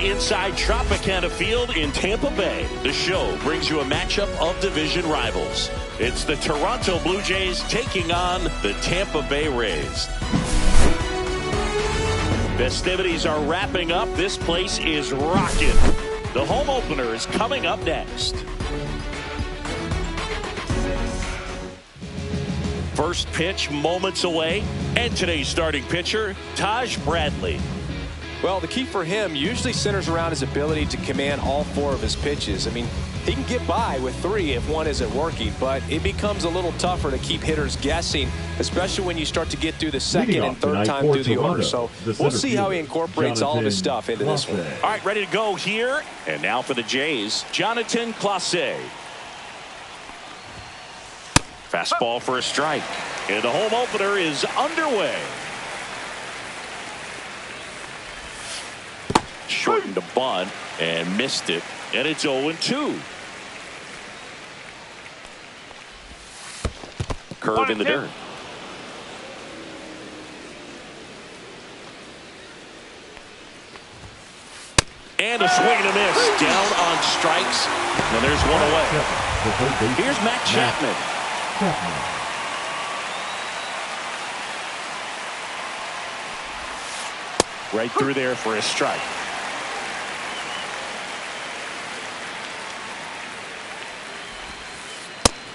inside Tropicana Field in Tampa Bay. The show brings you a matchup of division rivals. It's the Toronto Blue Jays taking on the Tampa Bay Rays. Festivities are wrapping up. This place is rocking. The home opener is coming up next. First pitch moments away, and today's starting pitcher, Taj Bradley. Well, the key for him usually centers around his ability to command all 4 of his pitches. I mean, he can get by with 3 if one isn't working, but it becomes a little tougher to keep hitters guessing, especially when you start to get through the second and third time through the order. So we'll see how he incorporates all of his stuff into this one. All right, ready to go here. And now for the Jays, Jonathan Clase. Fastball for a strike. And the home opener is underway. Shortened a bunt and missed it, and it's 0-2. Curve in the dirt. And a swing and a miss. Down on strikes. And there's one away. Here's Matt Chapman. Right through there for a strike.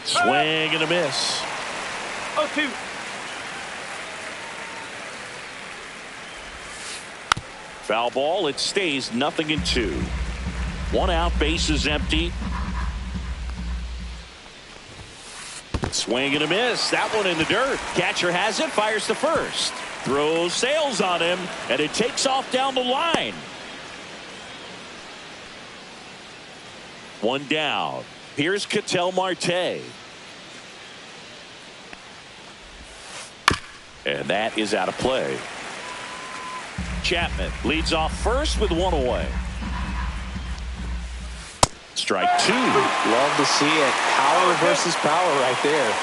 Swing and a miss. 0-2. Foul ball. It stays 0-2. 1 out. Base is empty. Swing and a miss. That one in the dirt. Catcher has it. Fires to first. Throws sails on him, and it takes off down the line. 1 down. Here's Ketel Marte. And that is out of play. Chapman leads off first with 1 away. Strike 2. Love to see it. Power versus power right there.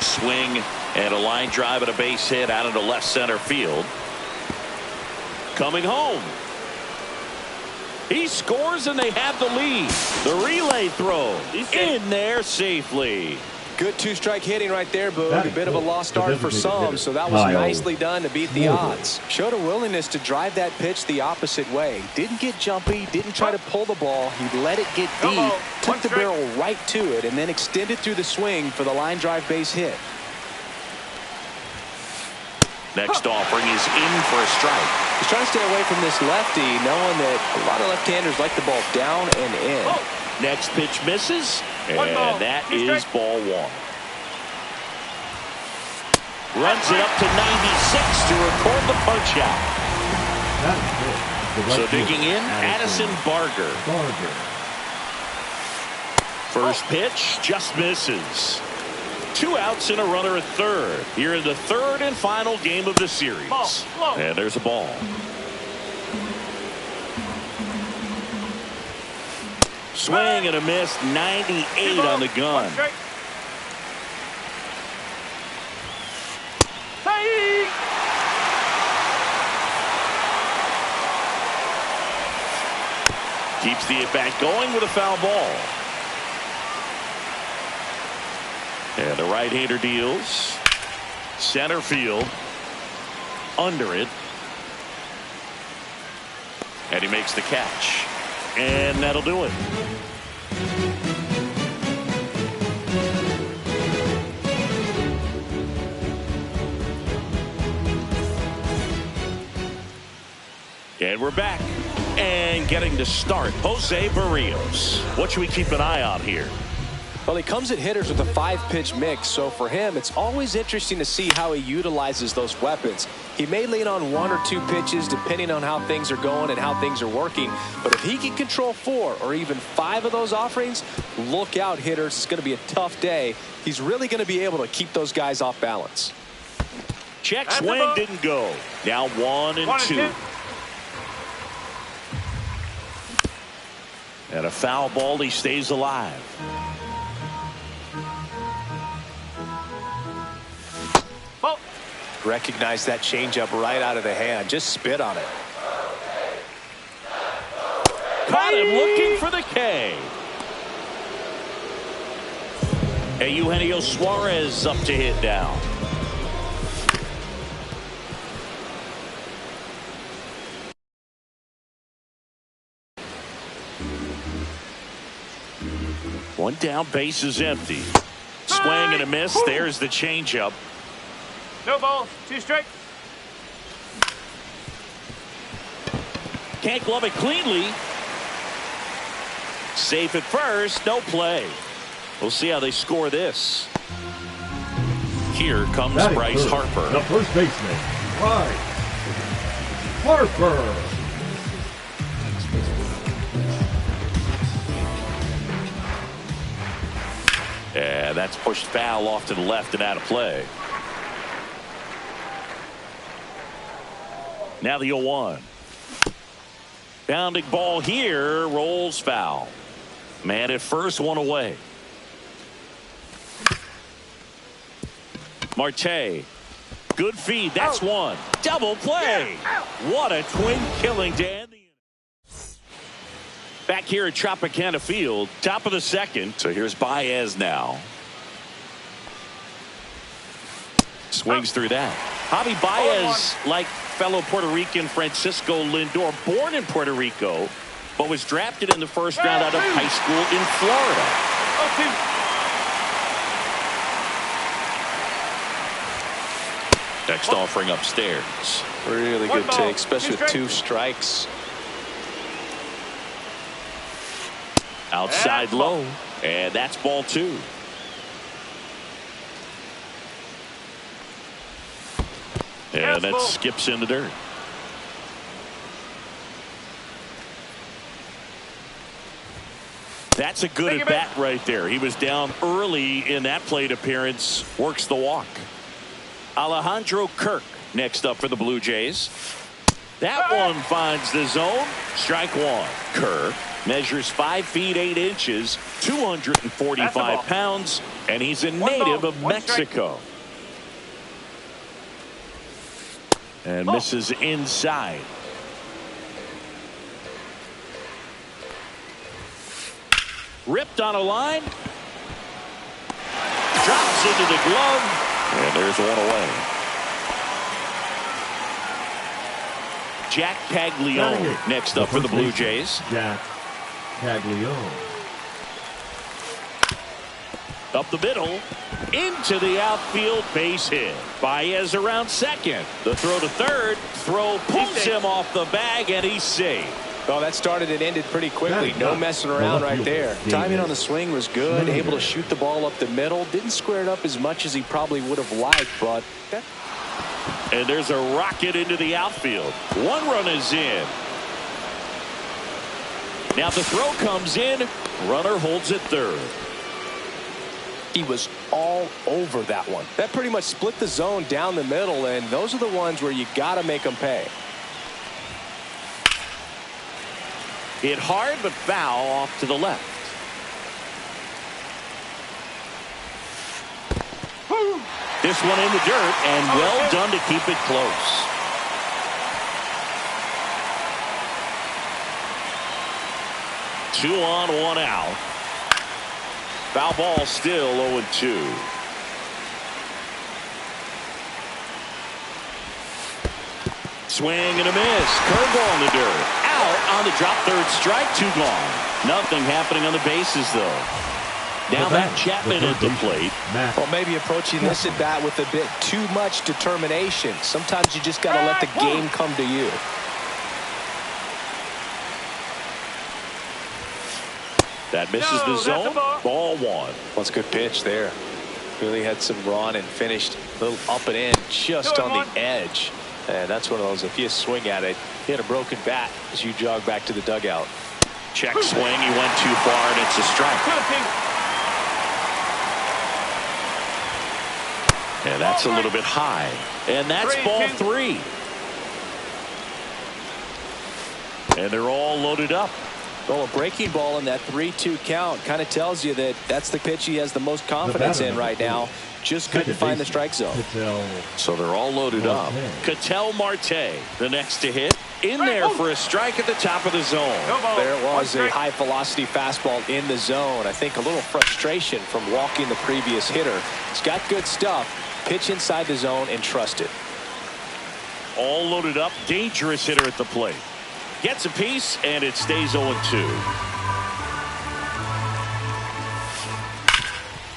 Swing and a line drive and a base hit out into left center field. Coming home. He scores and they have the lead. The relay throw in there safely. Good 2-strike hitting right there, Boog. A bit of a lost start for some, so that was nicely done to beat the odds. Showed a willingness to drive that pitch the opposite way. Didn't get jumpy, didn't try to pull the ball. He let it get deep, took the barrel right to it, and then extended through the swing for the line drive base hit. Next offering is in for a strike. He's trying to stay away from this lefty, knowing that a lot of left-handers like the ball down and in. Next pitch misses, and that is ball 1. Runs it up to 96 to record the punch out. So digging in, Addison Barger. First pitch just misses. 2 outs and a runner at third. Here in the third and final game of the series. And there's a ball. Swing and a miss. 98 on the gun. Keeps the at-bat going with a foul ball. And the right-hander deals. Center field. Under it. And he makes the catch. And that'll do it. And we're back. And getting to start, Jose Barrios. What should we keep an eye on here? Well, he comes at hitters with a 5-pitch mix, so for him, it's always interesting to see how he utilizes those weapons. He may lean on 1 or 2 pitches depending on how things are going and how things are working, but if he can control 4 or even 5 of those offerings, look out, hitters. It's going to be a tough day. He's really going to be able to keep those guys off balance. Check swing didn't go. Now 1 and 2. And a foul ball, he stays alive. Recognize that changeup right out of the hand. Just spit on it. Caught him looking for the K. Eugenio Suarez up to hit down. One down, base is empty. Swing and a miss. There's the changeup. No ball, 2 strikes. Can't glove it cleanly. Safe at first, no play. We'll see how they score this. Here comes Bryce Harper. The first baseman, Bryce Harper. Yeah, that's pushed foul off to the left and out of play. Now the 0-1. Bounding ball here, rolls foul. Man at first, one away. Marte. Good feed. That's one. Double play. What a twin killing to end the inning. Back here at Tropicana Field, top of the second. So here's Baez now. Swings through that. Javi Baez, like fellow Puerto Rican Francisco Lindor, born in Puerto Rico, but was drafted in the first round out of high school in Florida. Next offering upstairs. Really good take, especially with 2 strikes. Outside low, and that's ball 2. And that skips in the dirt. That's a good at bat right there. He was down early in that plate appearance. Works the walk. Alejandro Kirk next up for the Blue Jays. That one finds the zone. Strike 1. Kirk measures 5 feet 8 inches, 245 pounds, and he's a native of Mexico. And misses inside. Ripped on a line. Drops into the glove. And there's one away. Jack Caglione next up for the Blue Jays. Jack Caglione. Up the middle. Into the outfield, base hit. Baez around second. The throw to third. Throw pulls him off the bag, and he's safe. Well, that started and ended pretty quickly. No messing around right there. Timing on the swing was good. Able to shoot the ball up the middle. Didn't square it up as much as he probably would have liked, but... And there's a rocket into the outfield. 1 run is in. Now the throw comes in. Runner holds it third. He was all over that one. That pretty much split the zone down the middle, and those are the ones where you got to make them pay. Hit hard, but foul off to the left. This one in the dirt, and well done to keep it close. Two on, 1 out. Foul ball still 0-2. Swing and a miss. Curveball in the dirt. Out on the drop, third strike, 2 gone. Nothing happening on the bases, though. Now Matt Chapman at the plate. Well, maybe approaching this at bat with a bit too much determination. Sometimes you just got to let the game come to you. That misses the zone. Ball 1. That's a good pitch there. Really had some run and finished a little up and in just on the edge. And that's one of those, if you swing at it, hit a broken bat as you jog back to the dugout. Check swing. He went too far, and it's a strike. And that's a little bit high. And that's ball 3. And they're all loaded up. Well, a breaking ball in that 3-2 count kind of tells you that that's the pitch he has the most confidence in right now. Just couldn't find the strike zone. So they're all loaded up. Ketel Marte, the next to hit. In there for a strike at the top of the zone. There was a high-velocity fastball in the zone. I think a little frustration from walking the previous hitter. He's got good stuff. Pitch inside the zone and trust it. All loaded up. Dangerous hitter at the plate. Gets a piece, and it stays 0-2.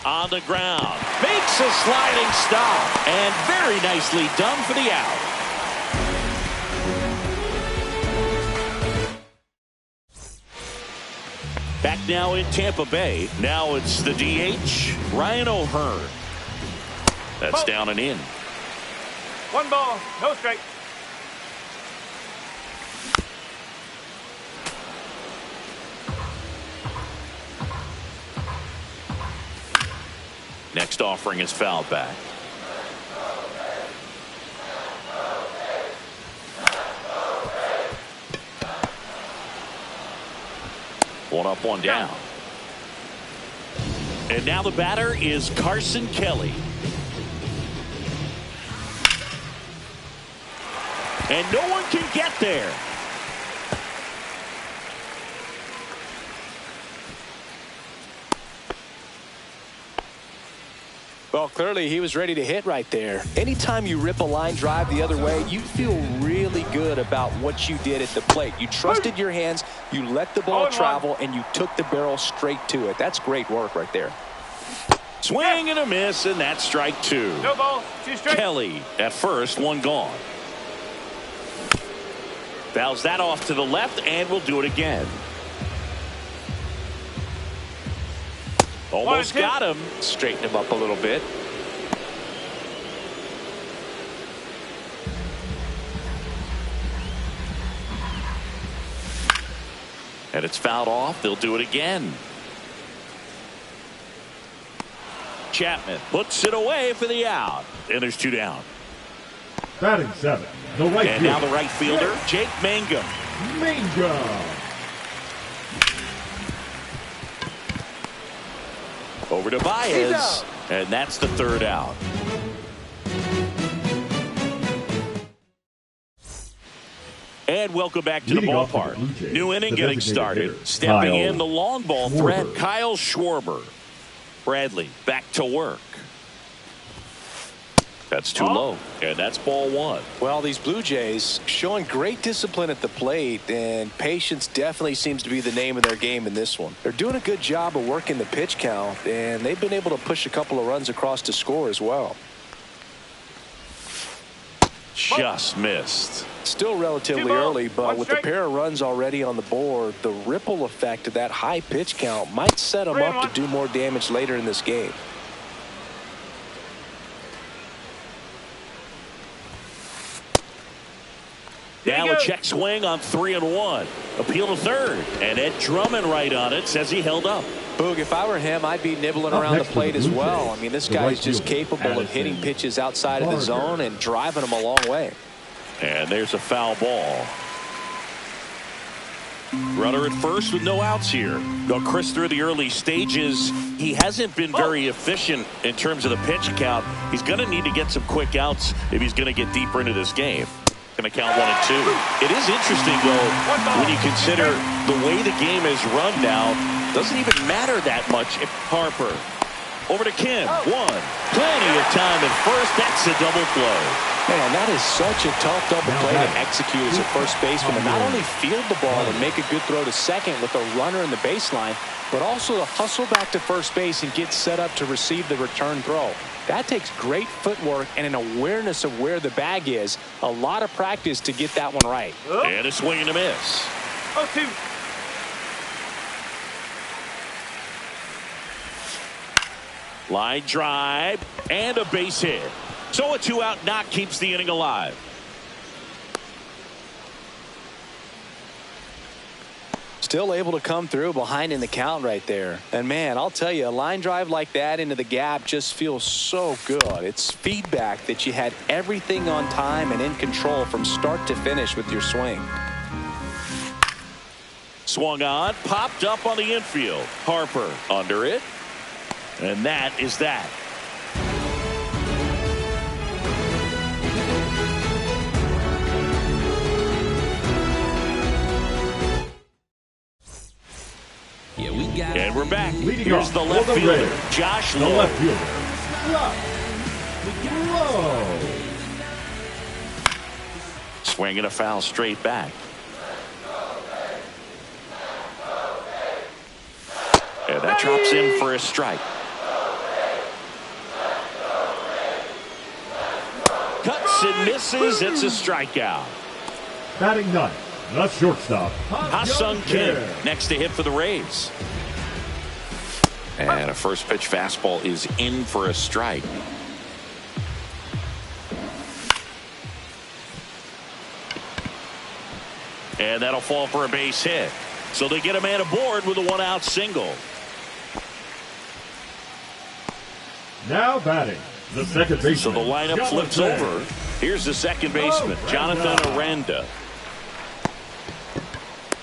On the ground. Makes a sliding stop. And very nicely done for the out. Back now in Tampa Bay. Now it's the DH, Ryan O'Hearn. That's down and in. 1 ball, no strike. Next offering is fouled back. One up, one down. And now the batter is Carson Kelly. And no one can get there. Well, clearly he was ready to hit right there. Anytime you rip a line drive the other way, you feel really good about what you did at the plate. You trusted your hands, you let the ball travel, and you took the barrel straight to it. That's great work right there. Swing and a miss, and that's strike 2. No ball, 2 strikes. Kelly at first, 1 gone. Fouls that off to the left, and we'll do it again. Almost got him. Straighten him up a little bit. And it's fouled off. They'll do it again. Chapman puts it away for the out. And there's 2 down. Batting 7, the right And now the right fielder, Jake Mangum. Over to Baez, and that's the 3rd out. And welcome back to the ballpark. New inning getting started. Stepping in the long ball threat, Kyle Schwarber. Bradley back to work. That's too low, and that's ball 1. Well, these Blue Jays showing great discipline at the plate, and patience definitely seems to be the name of their game in this one. They're doing a good job of working the pitch count, and they've been able to push a couple of runs across to score as well. Just missed. Still relatively early, but with a pair of runs already on the board, the ripple effect of that high pitch count might set them up to do more damage later in this game. Now a check swing on 3-1. Appeal to third. And Ed Drummond right on it says he held up. Boog, if I were him, I'd be nibbling around the plate as well. I mean, this guy is just capable of hitting pitches outside of the zone and driving them a long way. And there's a foul ball. Runner at first with no outs here. Now, Chris, through the early stages, he hasn't been very efficient in terms of the pitch count. He's going to need to get some quick outs if he's going to get deeper into this game. Going to count 1 and 2. It is interesting, though, when you consider the way the game is run now. Doesn't even matter that much. Harper over to Kim. 1. Plenty of time at first. That's a double play. Man, that is such a tough double play to execute as a first baseman, and not only field the ball and make a good throw to second with a runner in the baseline, but also to hustle back to first base and get set up to receive the return throw. That takes great footwork and an awareness of where the bag is. A lot of practice to get that one right. And a swing and a miss. 0-2. Line drive and a base hit. So a 2-out knock keeps the inning alive. Still able to come through behind in the count right there. And man, I'll tell you, a line drive like that into the gap just feels so good. It's feedback that you had everything on time and in control from start to finish with your swing. Swung on, popped up on the infield. Harper under it. And that is that. And we're back. Leading Here's off the left for the fielder, Rays, Josh the Lowe. left fielder, Lowe. Swinging a foul straight back. And that drops in for a strike. Cuts and misses. It's a strikeout. Batting ninth, the shortstop, Ha-Sung Kim next to hit for the Rays. And a first pitch fastball is in for a strike. And that'll fall for a base hit. So they get a man aboard with a one-out single. Now batting, the second baseman. So the lineup flips over. Here's the second baseman, Jonathan Aranda.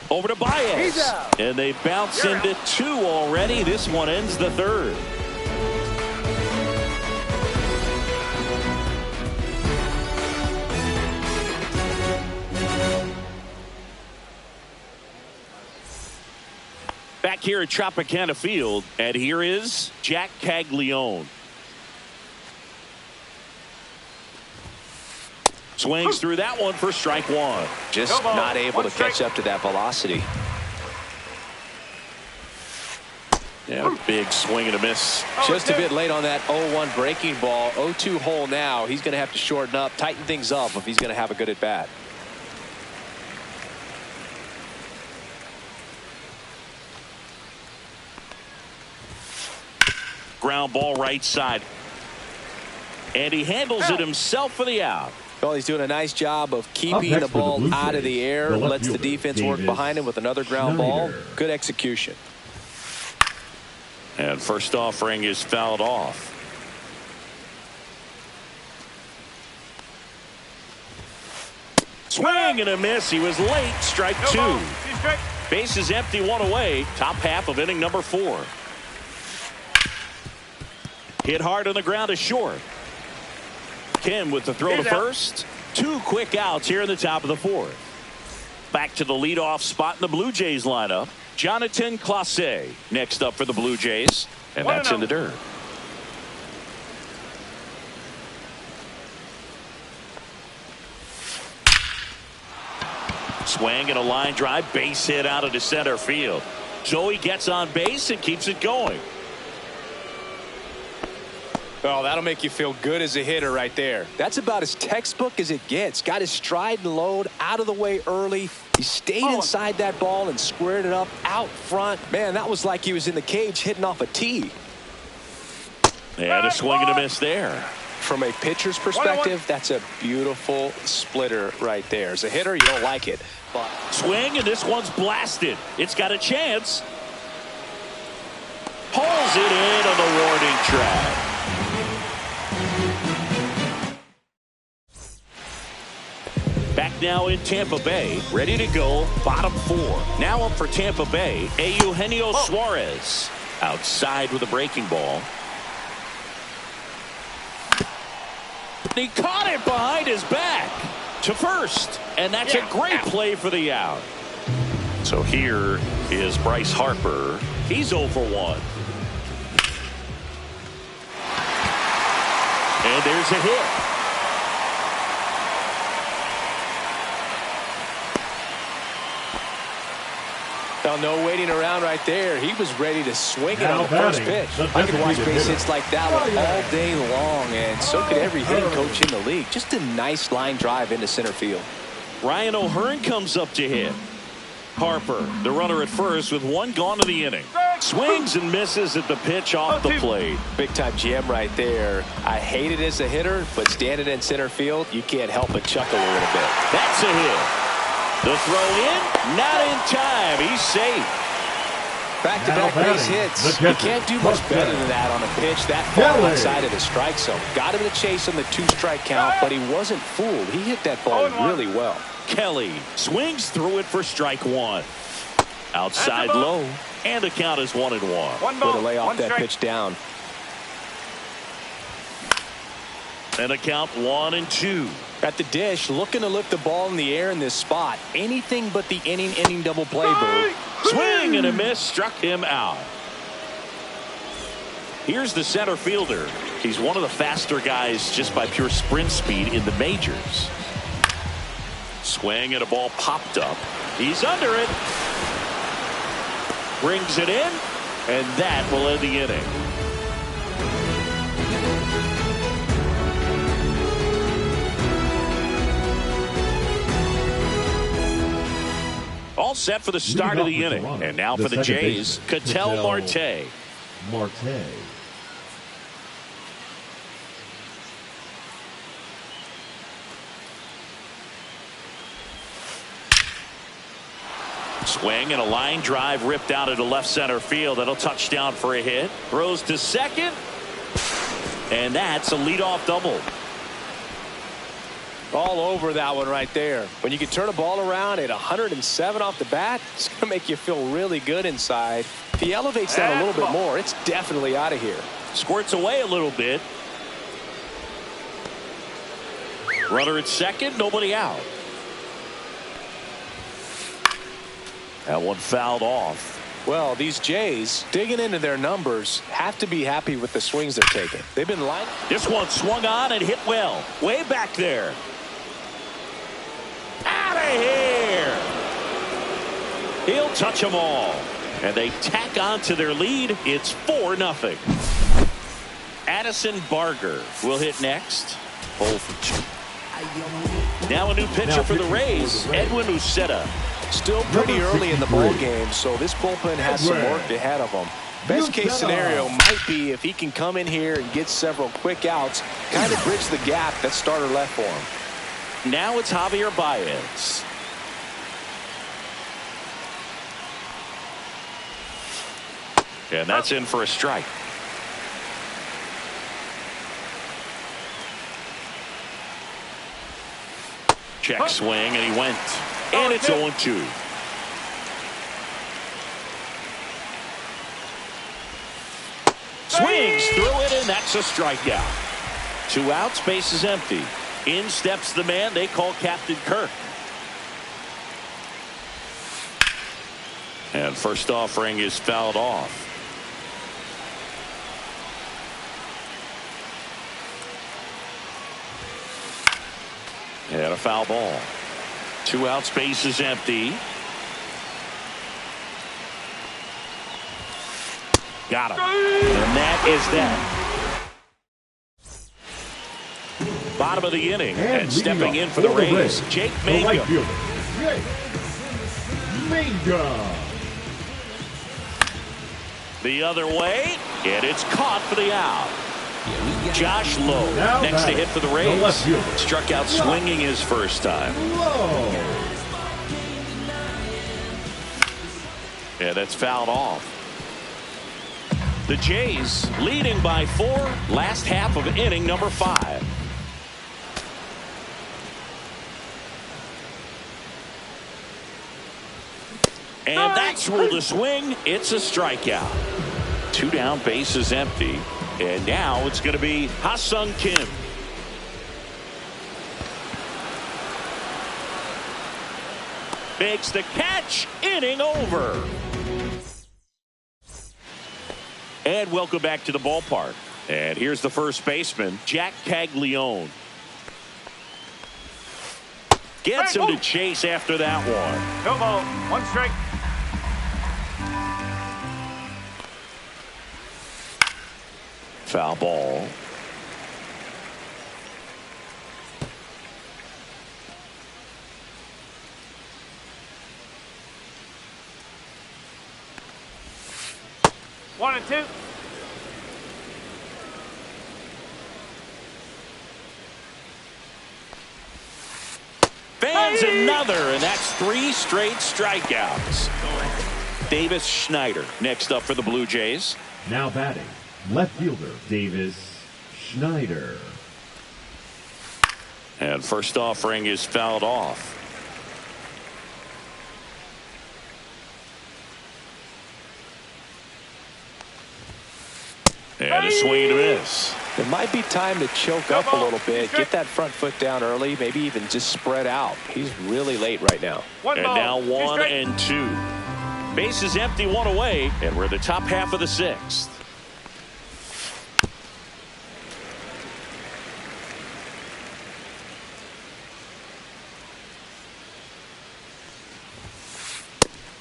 Over to Baez. And they bounce into two already. This one ends the third. Back here at Tropicana Field, and here is Jack Caglione. Swings through that one for strike one. Just not able to catch up to that velocity. Yeah, big swing and a miss. Just a bit late on that 0-1 breaking ball. 0-2 hole now. He's going to have to shorten up, tighten things up if he's going to have a good at bat. Ground ball right side. And he handles it himself for the out. Well, he's doing a nice job of keeping the ball out of the air. Lets the defense work behind him with another ground ball. Good execution. And first offering is fouled off. Swing and a miss. He was late. Strike two. Base is empty, one away. Top half of inning number 4. Hit hard on the ground to short. Kim with the throw to first. 2 quick outs here in the top of the 4th. Back to the leadoff spot in the Blue Jays lineup. Jonathan Clase next up for the Blue Jays. And that's in the dirt. Swing and a line drive. Base hit out into center field. Joey gets on base and keeps it going. Oh, that'll make you feel good as a hitter right there. That's about as textbook as it gets. Got his stride and load out of the way early. He stayed inside that ball and squared it up out front. Man, that was like he was in the cage hitting off a tee. And a swing and a miss there. From a pitcher's perspective, that's a beautiful splitter right there. As a hitter, you don't like it. But swing, and this one's blasted. It's got a chance. Pulls it in on the warning track. Back now in Tampa Bay, ready to go, bottom 4. Now up for Tampa Bay, Eugenio Suarez. Outside with a breaking ball. He caught it behind his back to first, and that's a great play for the out. So here is Bryce Harper. He's 0 for 1. And there's a hit. No waiting around right there. He was ready to swing it on the first pitch. I could watch base hits like that one all day long, and so could every hitting coach in the league. Just a nice line drive into center field. Ryan O'Hearn comes up to hit. Harper, the runner at first with 1 gone in the inning. Swings and misses at the pitch off the plate. Big time jam right there. I hate it as a hitter, but standing in center field, you can't help but chuckle a little bit. That's a hit. The throw in, not in time. He's safe. Back-to-back base hits. You can't do much better than that on a pitch that far outside of the strike zone. Got him to chase on the 2-strike count, but he wasn't fooled. He hit that ball really well. Kelly swings through it for strike 1. Outside low, and the count is 1-1. One ball, Way to lay off one that strike. pitch down. And the count 1-2. At the dish, looking to lift the ball in the air in this spot. Anything but the inning double play, Boo. Swing and a miss, struck him out. Here's the center fielder. He's one of the faster guys just by pure sprint speed in the majors. Swing and a ball popped up. He's under it. Brings it in, and that will end the inning. All set for the start of the inning. And now for the Jays, Ketel Marte. Swing and a line drive ripped out into left center field. That'll touch down for a hit. Throws to second. And that's a leadoff double. All over that one right there. When you can turn a ball around at 107 off the bat, it's going to make you feel really good inside. If he elevates that a little bit more, it's definitely out of here. Squirts away a little bit. Runner at second, nobody out. That one fouled off. Well, these Jays, digging into their numbers, have to be happy with the swings they're taking. They've been lining. This one swung on and hit well. Way back there. Out of here. He'll touch them all. And they tack on to their lead. It's 4-0. Addison Barger will hit next. 0 for 2. Now a new pitcher for the Rays, Edwin Uceta. Still pretty early in the ball game, so this bullpen has some work ahead of them. Best case scenario might be if he can come in here and get several quick outs, kind of bridge the gap that starter left for him. Now it's Javier Baez. And that's in for a strike. Check swing, and he went. And it's 0-2. Swings through it, and that's a strikeout. 2 outs, base is empty. In steps the man they call Captain Kirk. And first offering is fouled off. And a foul ball. 2 outs, base is empty. Got him. And that is that. Bottom of the inning. And stepping in for the Rays, Jake Mangum. The other way. And it's caught for the out. Josh Lowe next to hit for the Rays. Struck out swinging his first time. Yeah, that's fouled off. The Jays leading by 4. Last half of inning number 5. And that's ruled a swing. It's a strikeout. 2 down, base is empty. And now it's going to be Ha-Sung Kim. Makes the catch. Inning over. And welcome back to the ballpark. And here's the first baseman, Jack Caglione. Gets him to chase after that one. No ball, 1 strike. Foul ball. One and two. Fans another, and that's 3 straight strikeouts. Davis Schneider next up for the Blue Jays. Now batting, left fielder Davis Schneider. And first offering is fouled off. And a swing and a miss. It might be time to choke up a little bit, get that front foot down early, maybe even just spread out. He's really late right now. And now 1 and 2. Base is empty, 1 away, and we're in the top half of the 6th.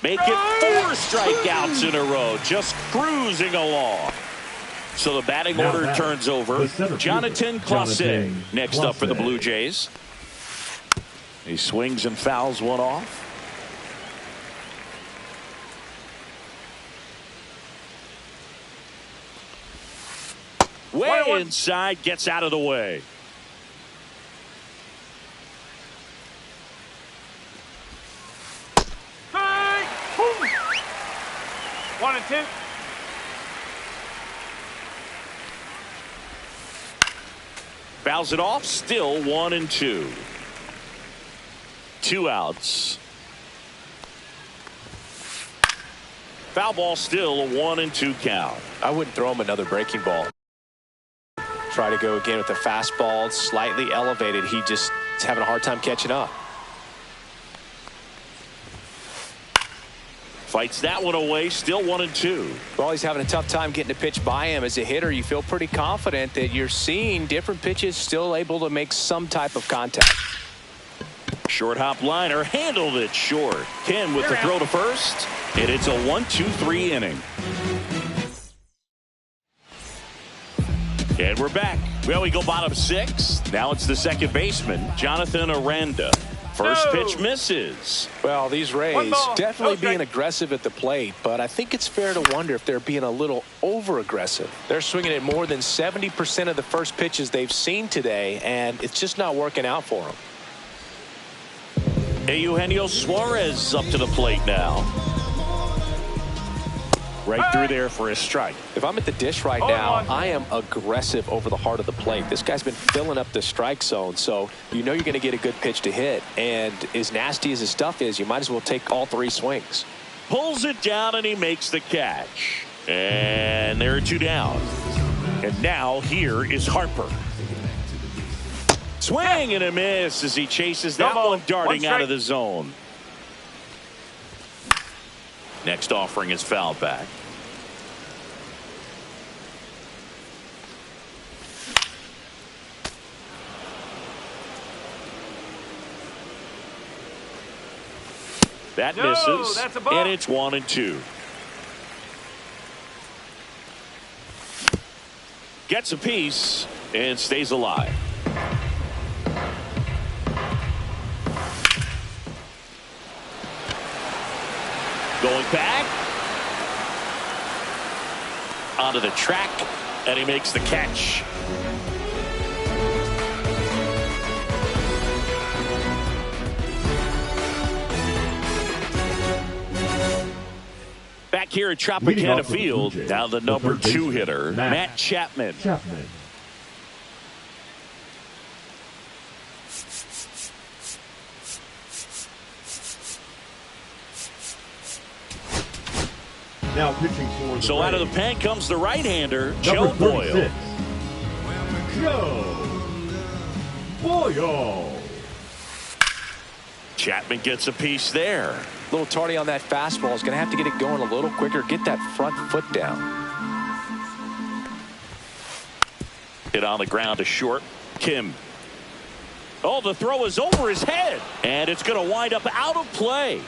Make it 4 strikeouts in a row, just cruising along. So the batting order turns over. Jonathan Clase next up for the Blue Jays. He swings and fouls one off. Way inside, gets out of the way. Hey! 1 and 2. Fouls it off, still 1 and 2. 2 outs. Foul ball, still a 1 and 2 count. I wouldn't throw him another breaking ball. Try to go again with the fastball, slightly elevated. He just is having a hard time catching up. Fights that one away, still 1 and 2. Well, he's having a tough time getting a pitch by him. As a hitter, you feel pretty confident that you're seeing different pitches still able to make some type of contact. Short hop liner, handled it short. Kim with the throw to first, and it's a 1-2-3 inning. And we're back. Well, we go bottom 6. Now it's the second baseman, Jonathan Aranda. First pitch misses. Well, these Rays definitely being aggressive at the plate, but I think it's fair to wonder if they're being a little over-aggressive. They're swinging at more than 70% of the first pitches they've seen today, and it's just not working out for them. Eugenio Suarez up to the plate now. Right through there for a strike. If I'm at the dish right now, I am aggressive over the heart of the plate. This guy's been filling up the strike zone, so you know you're going to get a good pitch to hit. And as nasty as his stuff is, you might as well take all 3 swings. Pulls it down, and he makes the catch. And there are 2 down. And now here is Harper. Swing and a miss as he chases that one darting out of the zone. Next offering is fouled back. That misses, and it's 1 and 2. Gets a piece and stays alive. Going back onto the track, and he makes the catch. Back here at Tropicana Field, now the number 2 hitter, Matt Chapman. Now pitching for the So out of the pen comes the right-hander, Joe number 36, Boyle. Joe Boyle. Chapman gets a piece there. A little tardy on that fastball. Is going to have to get it going a little quicker. Get that front foot down. Hit on the ground to short. Kim. Oh, the throw is over his head. And it's going to wind up out of play.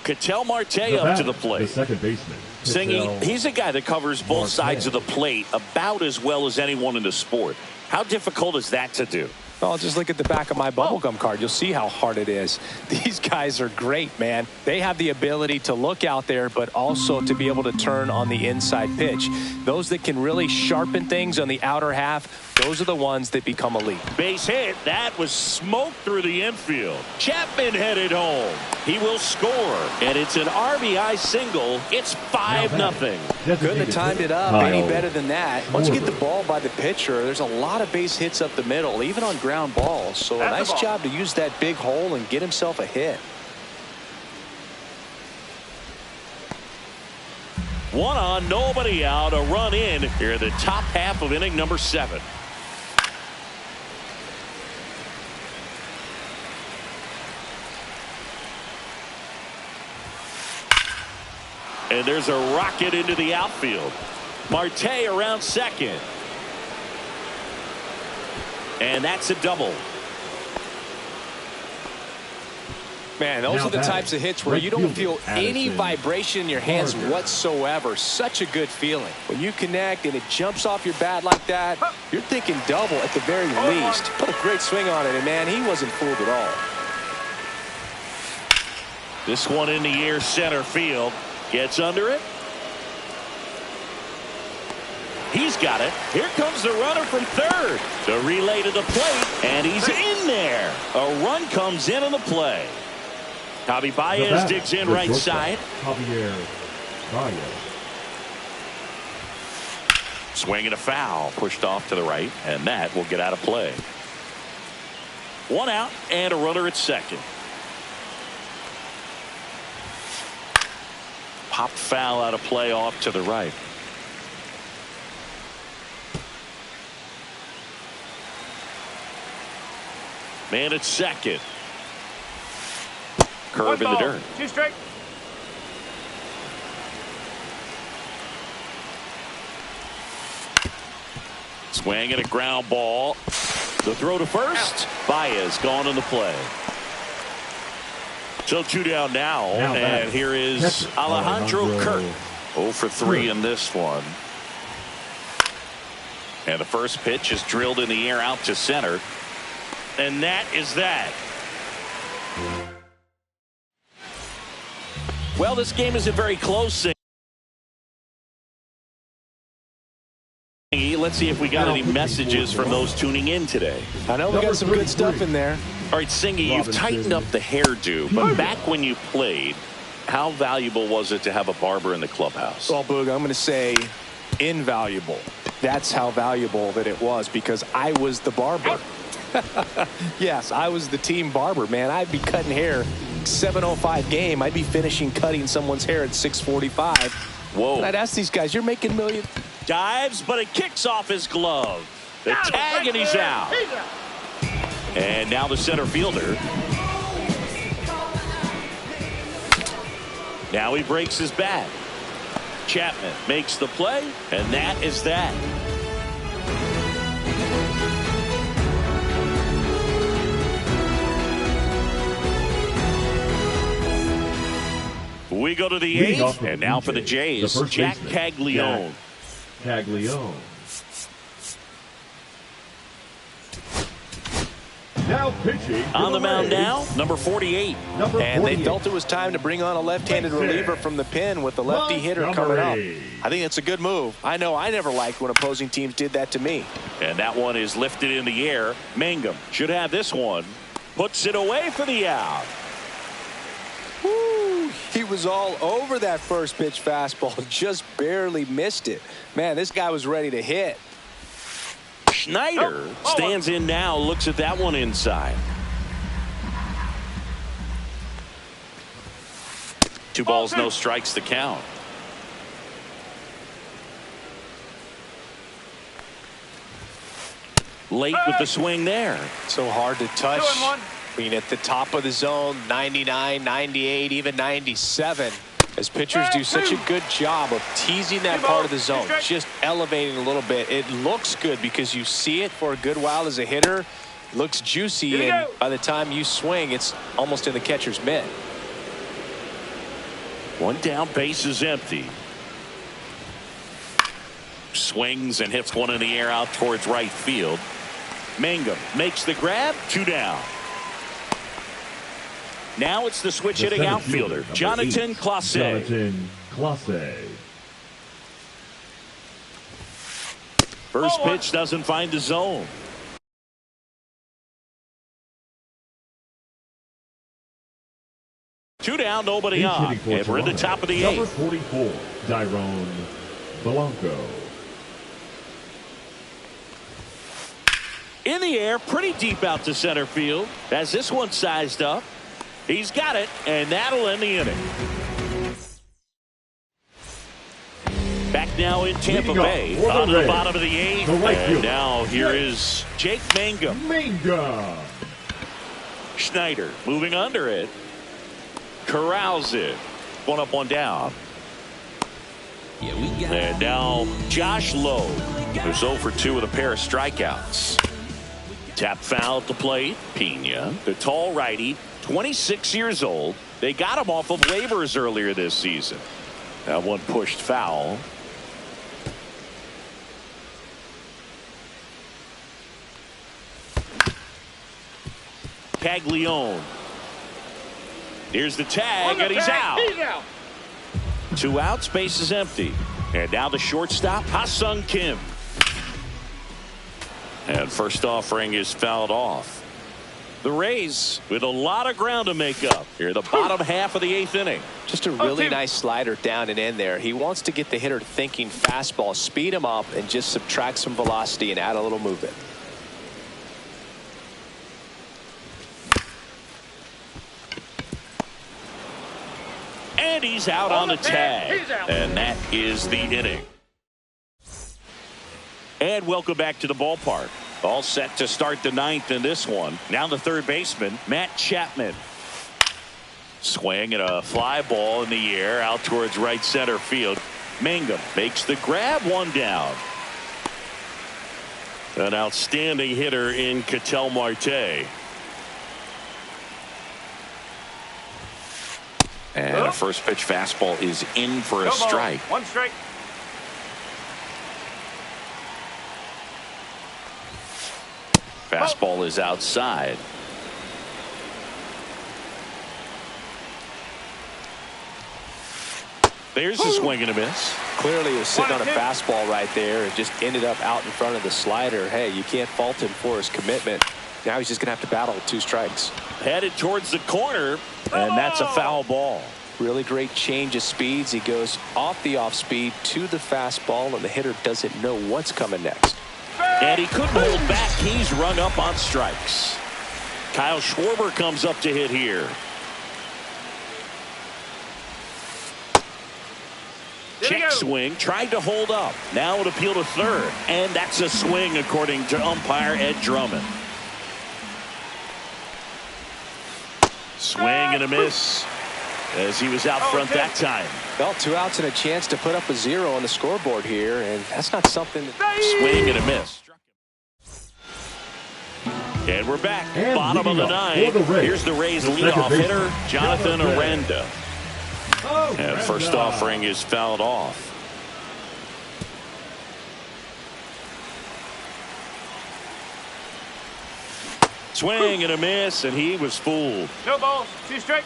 Ketel Marte up to the plate. The second baseman. Singing, he's a guy that covers both sides of the plate about as well as anyone in the sport. How difficult is that to do? Well, just look at the back of my bubblegum card. You'll see how hard it is. These guys are great, man. They have the ability to look out there, but also to be able to turn on the inside pitch. Those that can really sharpen things on the outer half, those are the ones that become elite. Base hit. That was smoked through the infield. Chapman headed home. He will score. And it's an RBI single. It's 5-0. Couldn't have timed it up any better than that. Once you get the ball by the pitcher, there's a lot of base hits up the middle, even on ground balls. So a nice job to use that big hole and get himself a hit. One on, nobody out, a run in here in the top half of inning number 7. And there's a rocket into the outfield. Marte around second. And that's a double. Man, those are the types of hits where you don't feel any vibration in your hands whatsoever. Such a good feeling. When you connect and it jumps off your bat like that, you're thinking double at the very least. Put a great swing on it, and man, he wasn't fooled at all. This one in the air, center field. Gets under it. He's got it. Here comes the runner from third. The relay to the plate, and he's in there. A run comes in on the play. Javi Baez digs in right side. Javier Baez. Swing and a foul. Pushed off to the right, and that will get out of play. One out and a runner at second. Popped foul out of play off to the right. Man at second. Curve in the dirt. 2 straight. Swing and a ground ball. The throw to first. Baez gone on the play. So 2 down now and here is Alejandro Kirk. 0 for 3 in this one. And the first pitch is drilled in the air out to center. And that is that. Well, this game isn't very close. Let's see if we got any messages from those tuning in today. I know we got some good stuff in there. All right, Singy, you've tightened up the hairdo, but back when you played, how valuable was it to have a barber in the clubhouse? Well, Boog, I'm going to say invaluable. That's how valuable that it was, because I was the barber. Yes, I was the team barber, man. I'd be cutting hair 7:05 game. I'd be finishing cutting someone's hair at 6:45. Whoa. And I'd ask these guys, you're making millions. Dives, but it kicks off his glove. The tag, and he's out. And now the center fielder. Now he breaks his bat. Chapman makes the play, and that is that. We go to the 8th, and now for the Jays, Jack Caglione. Caglione. Now pitching on the mound now, number 48. And they felt it was time to bring on a left-handed reliever from the pen with the lefty hitter coming up. I think that's a good move. I know I never liked when opposing teams did that to me. And that one is lifted in the air. Mangum should have this one. Puts it away for the out. Woo, he was all over that first pitch fastball. Just barely missed it. Man, this guy was ready to hit. Schneider stands in now, looks at that one inside. 2 balls, no strikes to count. Late with the swing there. So hard to touch. 2-1. I mean, at the top of the zone, 99, 98, even 97. As pitchers do such a good job of teasing that part of the zone, just elevating a little bit. It looks good because you see it for a good while as a hitter. It looks juicy, and by the time you swing, it's almost in the catcher's mitt. 1 down, base is empty. Swings and hits one in the air out towards right field. Mangum makes the grab, 2 down. Now it's the switch hitting outfielder, Jonathan Clase. Jonathan Clase. First pitch doesn't find the zone. Two down, nobody on. And we're in the top of the 8th. Number 44, Dairon Blanco. In the air, pretty deep out to center field. As this one sized up. He's got it, and that'll end the inning. now in Tampa Bay. On to the bottom of the eighth. And now here is Jake Mangum. Schneider moving under it. Corrals it. One up, one down. And now Josh Lowe, who's 0 for 2 with a pair of strikeouts. Tap foul at the plate. Pena, the tall righty, 26 years old. They got him off of waivers earlier this season. That one pushed foul. Caglione. Here's the tag, and he's out. 2 outs, base is empty. And now the shortstop, Ha-Sung Kim. And first offering is fouled off. The Rays with a lot of ground to make up here, the bottom half of the 8th inning. Just a really nice slider down and in there. He wants to get the hitter thinking fastball, speed him up, and just subtract some velocity and add a little movement. And he's out on the tag. And that is the inning. And welcome back to the ballpark. All set to start the 9th in this one. Now the third baseman, Matt Chapman. Swing and a fly ball in the air out towards right center field. Mangum makes the grab, one down. An outstanding hitter in Ketel Marte. And a first pitch fastball is in for a strike. 1 strike. Fastball is outside. There's a swing and a miss. Clearly he was sitting on a fastball right there and just ended up out in front of the slider. Hey, you can't fault him for his commitment. Now he's just going to have to battle with 2 strikes. Headed towards the corner, and that's a foul ball. Really great change of speeds. He goes off the off speed to the fastball, and the hitter doesn't know what's coming next. And he couldn't hold back. He's rung up on strikes. Kyle Schwarber comes up to hit here. Check swing, tried to hold up. Now an appeal to third, and that's a swing according to umpire Ed Drummond. Swing and a miss as he was out front that time. Well, 2 outs and a chance to put up a 0 on the scoreboard here, and that's not something Swing and a miss. And we're back. And bottom of the 9th. Here's the Rays leadoff hitter, Jonathan Aranda. And first offering is fouled off. Swing and a miss, and he was fooled. No balls. 2 strike.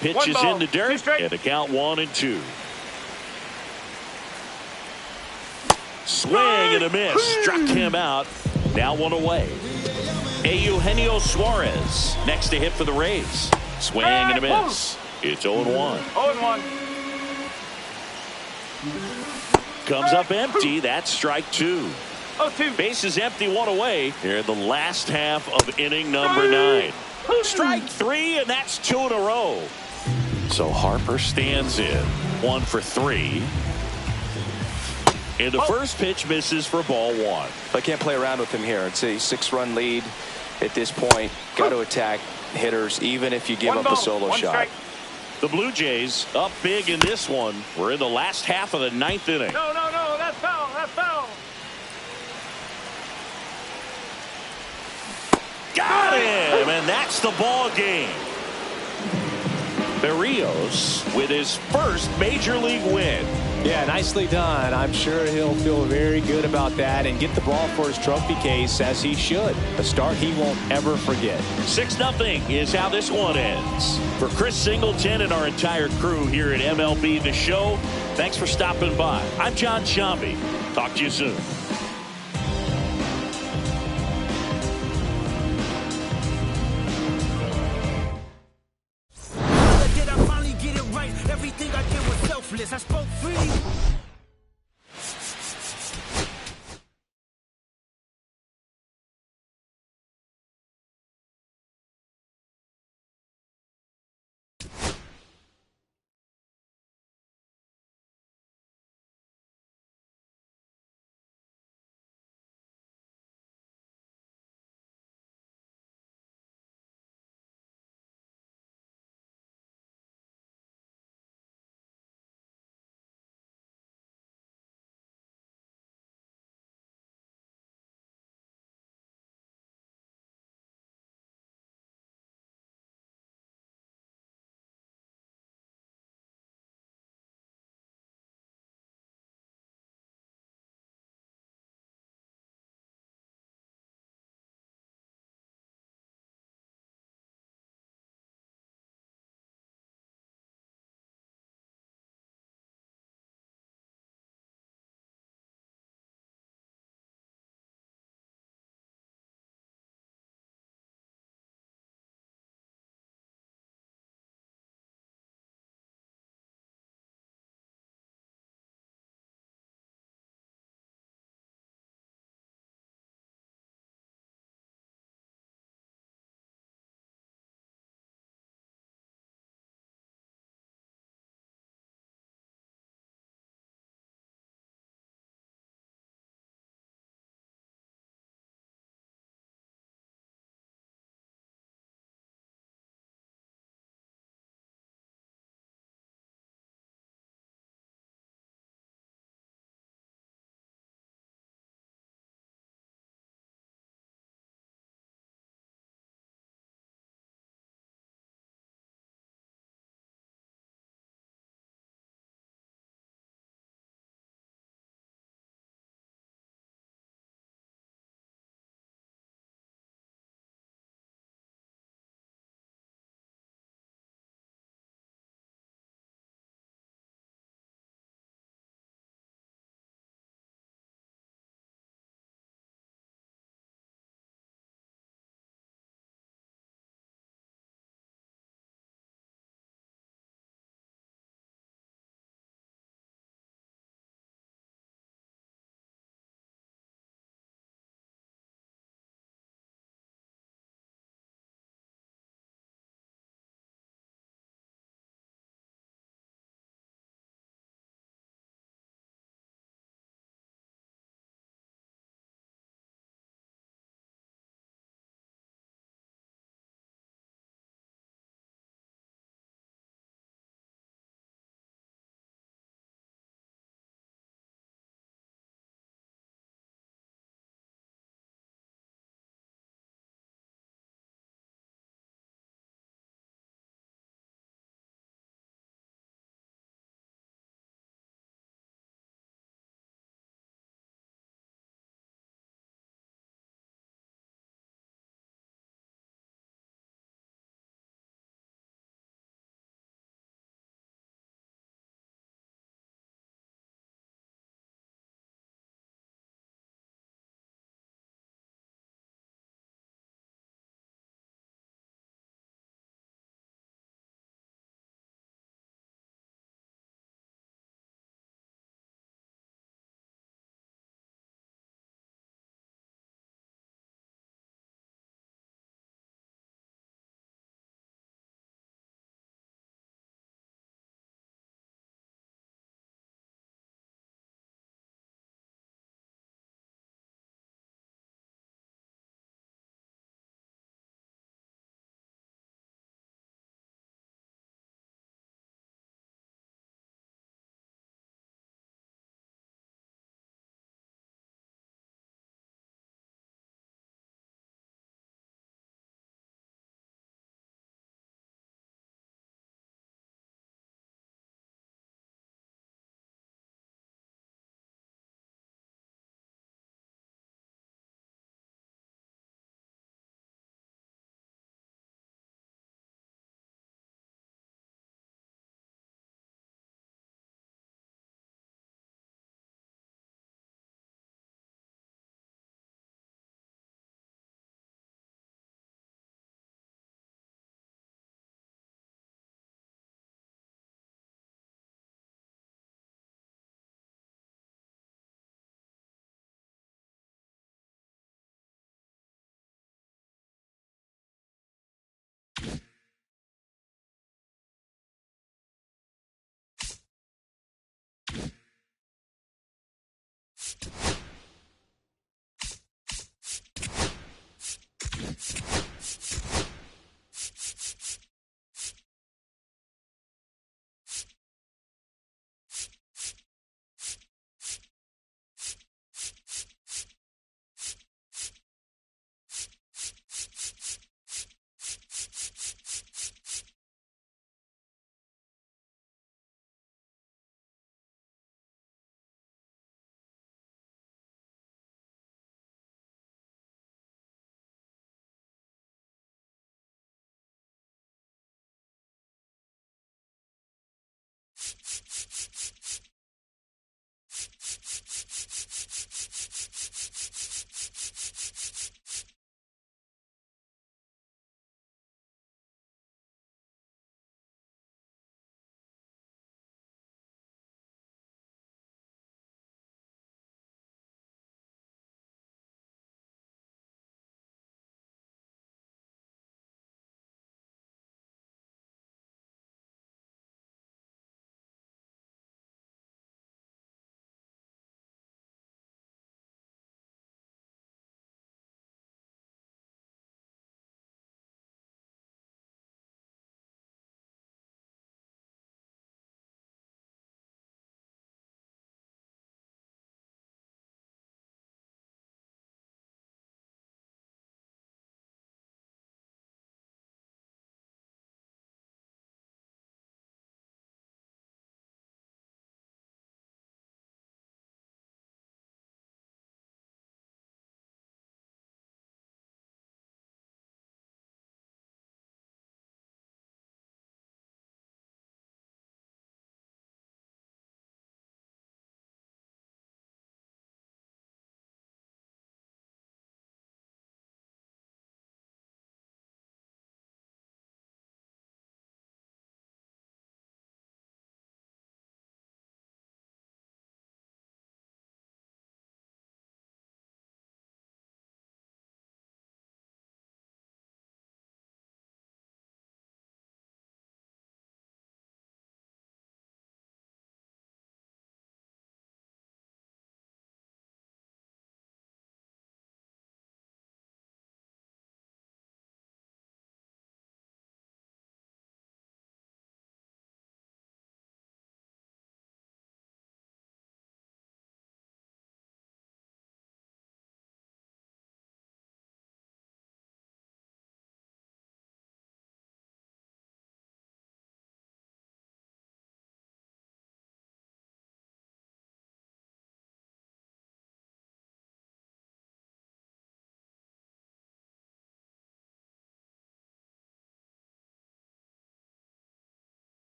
Pitch is in the dirt, and the count 1-2. Swing and a miss. Struck him out. Now 1 away. Eugenio Suarez next to hit for the Rays. Swing and a miss. It's 0-1. 0-1. Comes up empty. That's strike 2. 0-2. Base is empty, 1 away. Here in the last half of inning number 9. Strike 3, and that's 2 in a row. So Harper stands in. 1 for 3. And the first pitch misses for ball 1. I can't play around with him here. It's a 6-run lead at this point. Got to attack hitters even if you give up a solo shot. Strike. The Blue Jays up big in this one. We're in the last half of the 9th inning. No, that's foul. That's foul. Got him, and that's the ball game. Berrios with his first major league win. Yeah, nicely done. I'm sure he'll feel very good about that and get the ball for his trophy case, as he should. A start he won't ever forget. 6-0 is how this one ends. For Chris Singleton and our entire crew here at MLB The Show, thanks for stopping by. I'm John Shambi. Talk to you soon. Everything I did was selfless. I spoke freely.